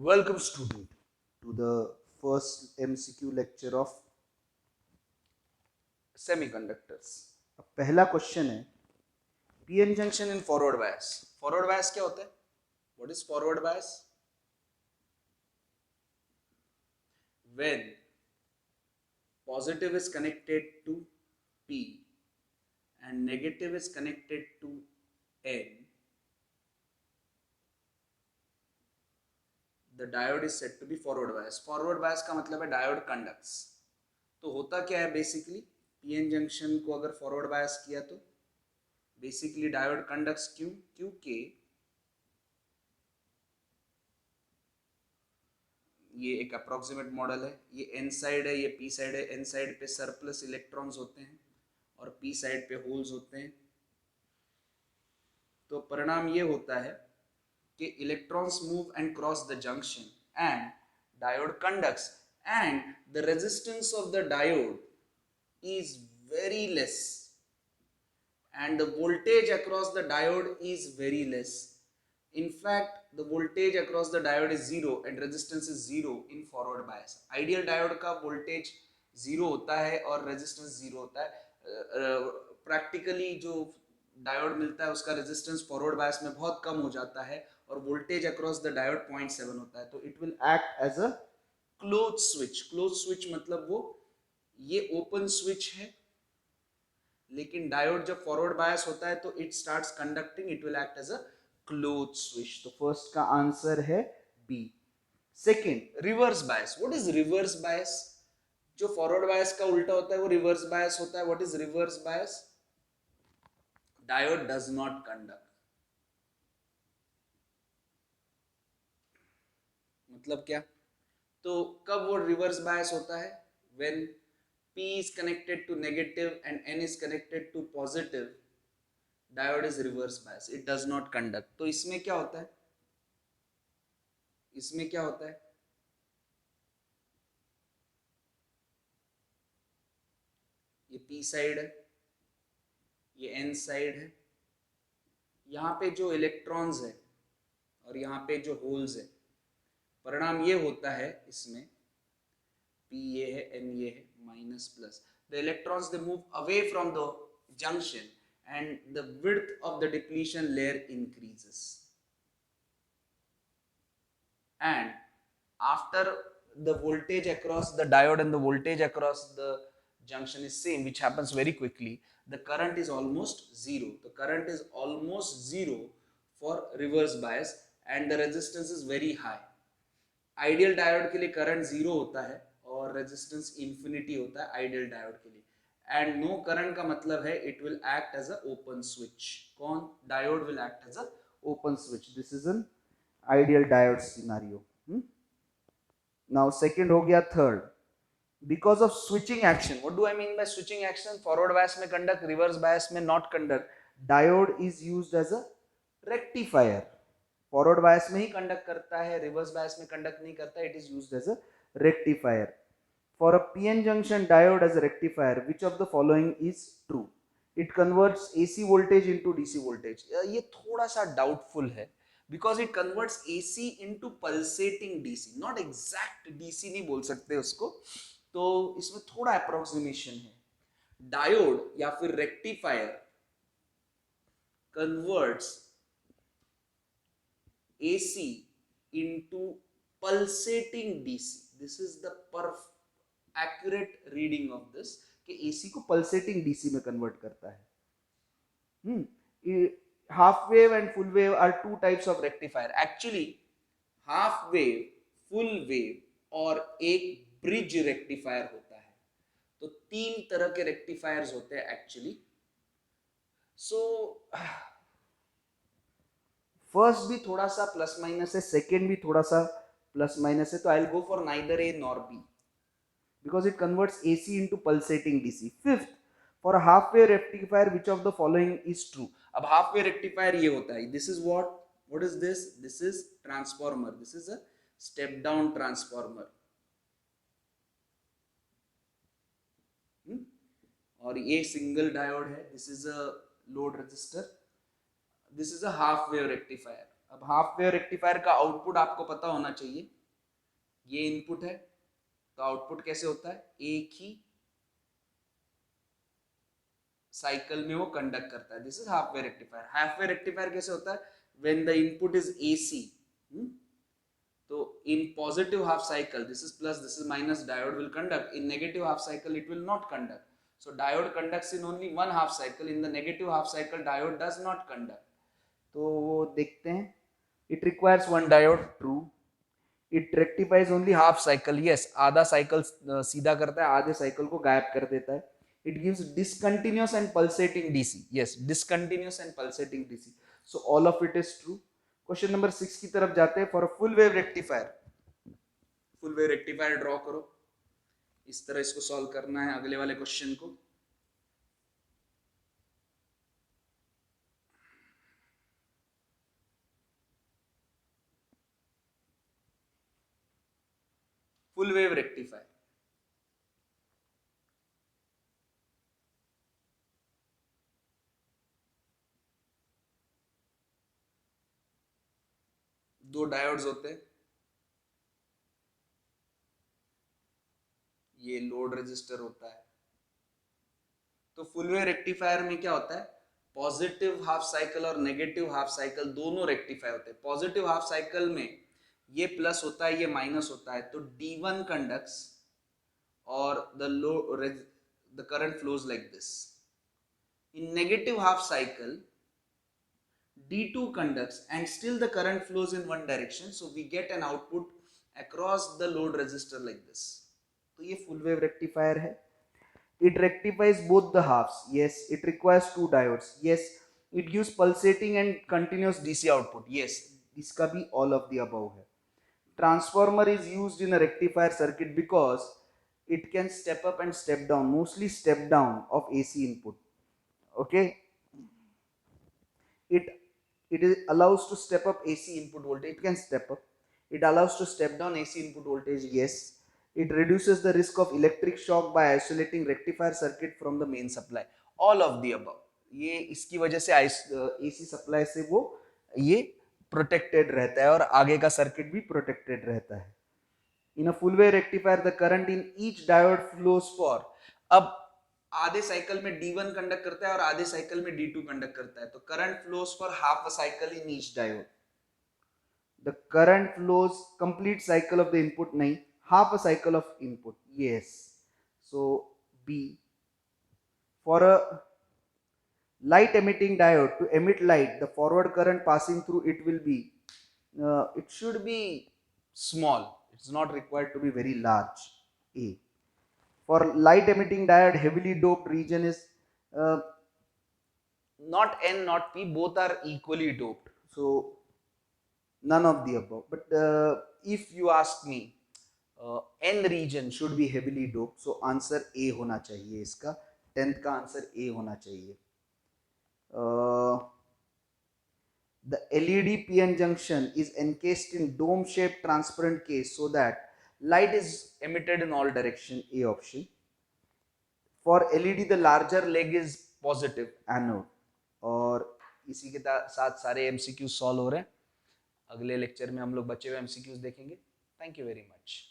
Welcome student to the first MCQ lecture of semiconductors. अब पहला question है PN junction in forward bias. Forward bias क्या होता है? What is forward bias? When positive is connected to P and negative is connected to N, the diode is said to be forward bias. Forward bias का मतलब है diode conducts. तो होता क्या है बेसिकली, पीएन जंक्शन को अगर forward bias किया तो बेसिकली डायोड कंडक्ट्स. क्यों? क्योंकि ये एक अप्रोक्सीमेट मॉडल है. ये एन साइड है, ये पी साइड है. एन साइड पे सरप्लस इलेक्ट्रॉन्स होते हैं और पी साइड पे होल्स होते हैं. तो परिणाम ये होता है कि electrons move and cross the junction and diode conducts and the resistance of the diode is very less and the voltage across the diode is very less. In fact, the voltage across the diode is zero and resistance is zero in forward bias. Ideal diode का voltage zero होता है और resistance zero होता है. Practically जो diode मिलता है उसका रेजिस्टेंस फॉरवर्ड बायस में बहुत कम हो जाता है और वोल्टेज अक्रॉस द डायोड 0.7 होता है. तो it will act as a close switch. Close switch मतलब वो ये ओपन स्विच है, लेकिन डायोड जब फॉरवर्ड बायस होता है तो it starts conducting, it will act as a close switch. तो फर्स्ट का आंसर है B. Second, reverse bias. What is reverse bias? जो फॉरवर्ड बायस का उल्टा होता है वो रिवर्स बायस होता है. What is reverse bias? Diode does not conduct. मतलब क्या? तो कब वो रिवर्स बायस होता है? When P is connected to negative and N is connected to positive, diode is reverse bias. It does not conduct. तो इसमें क्या होता है? इसमें क्या होता है? ये P साइड है, ये N साइड है. यहाँ पे जो इलेक्ट्रॉन्स है और यहाँ पे जो होल्स है, परिणाम ये होता है इसमें P ये है, N ये है, minus plus. The electrons they move away from the junction and the width of the depletion layer increases. And after the voltage across the diode and the voltage across the junction is same, which happens very quickly, the current is almost zero. The current is almost zero for reverse bias and the resistance is very high. Ideal diode के लिए current zero होता है और resistance infinity होता है ideal diode के लिए. And no current का मतलब है it will act as a open switch. कौन? Diode will act as a open switch. This is an ideal diode scenario. Now second हो गया. Third, because of switching action. What do I mean by switching action? Forward bias में conduct, reverse bias में not conduct. Diode is used as a rectifier. Forward bias में ही conduct करता है, reverse bias में conduct नहीं करता. It is used as a rectifier. For a PN junction diode as a rectifier, which of the following is true? It converts AC voltage into DC voltage. ये थोड़ा सा doubtful है because it converts AC into pulsating DC. Not exact DC नहीं बोल सकते उसको, तो इसमें थोड़ा अप्रोक्सीमेशन है. डायोड या फिर rectifier converts AC into pulsating DC. This is the accurate reading of this कि AC को pulsating DC में convert करता है. Half wave and full wave are two types of rectifier. Actually, half wave, full wave और एक bridge rectifier होता है. तो तीन तरह के rectifiers होते हैं actually. So फर्स्ट भी थोड़ा सा प्लस माइनस है, सेकेंड भी थोड़ा सा प्लस माइनस है. तो I will go for neither A nor be because it converts AC into pulsating DC. Fifth, for half wave rectifier which of the following is true? अब half wave rectifier ये होता है. This is what is this? This is transformer. This is a step down transformer. और ये single diode है. This is a load register. This is a half wave rectifier. अब half wave rectifier का output आपको पता होना चाहिए. ये इनपुट है, तो आउटपुट कैसे होता है, एक ही साइकिल में वो कंडक्ट करता है. This is half way rectifier. Half way rectifier कैसे होता है, when the input is AC. तो in positive half cycle, this is plus, this is minus, diode will conduct. In negative half cycle, it will not conduct. So diode conducts in only one half cycle. In the negative half cycle, diode does not conduct. तो वो देखते हैं. It requires one diode, true. It rectifies only half cycle, yes. आधा cycle सीधा करता है, आधे cycle को गायब कर देता है. It gives discontinuous and pulsating DC. Yes, discontinuous and pulsating DC. So all of it is true. Question number 6 की तरफ जाते हैं. For a full wave rectifier, full wave rectifier draw करो. इस तरह इसको सॉल्व करना है अगले वाले क्वेश्चन को. फुल वेव रेक्टिफायर, दो डायोड्स होते हैं. ये लोड रेजिस्टर होता है. तो फुल वेव रेक्टिफायर में क्या होता है, पॉजिटिव हाफ साइकिल और नेगेटिव हाफ साइकिल दोनों रेक्टिफाई होते हैं. पॉजिटिव हाफ साइकिल में ये प्लस होता है, ये माइनस होता है, तो D1 कंडक्ट्स और the current flows like this. In negative half cycle, D2 conducts and still the current flows in one direction, so we get an output across the load resistor like this. तो ये full wave rectifier है. It rectifies both the halves. Yes. It requires two diodes. Yes. It gives pulsating and continuous DC output. Yes. इसका भी all of the above है. Transformer is used in a rectifier circuit because it can step up and step down, mostly step down of AC input. Okay. It allows to step up AC input voltage. It can step up. It allows to step down AC input voltage. Yes. It reduces the risk of electric shock by isolating rectifier circuit from the main supply. All of the above. ये इसकी वजह से AC supply से वो ये protected रहता है और आगे का सर्किट भी प्रोटेक्टेड रहता है. In a full wave rectifier, the current in each diode flows for. अब आधे साइकिल में D1 कंडक्ट करता है और आधे साइकिल में D2 कंडक्ट करता है, तो current flows for half a cycle in each diode. The current flows complete cycle of the input, नहीं, half a cycle of input. Yes. So B. For a light emitting diode to emit light, the forward current passing through it will be, it should be small. It's not required to be very large. A. For light emitting diode, heavily doped region is not N, not P, both are equally doped. So none of the above. But if you ask me, N region should be heavily doped, so answer A होना चाहिए. इसका 10th का answer A होना चाहिए. The LED PN junction is encased in dome shaped transparent case so that light is emitted in all direction. A option. For LED the larger leg is positive, anode. और इसी के साथ सारे MCQ solve हो रहे हैं. अगले lecture में हम लोग बचे हुए MCQs देखेंगे. Thank you very much.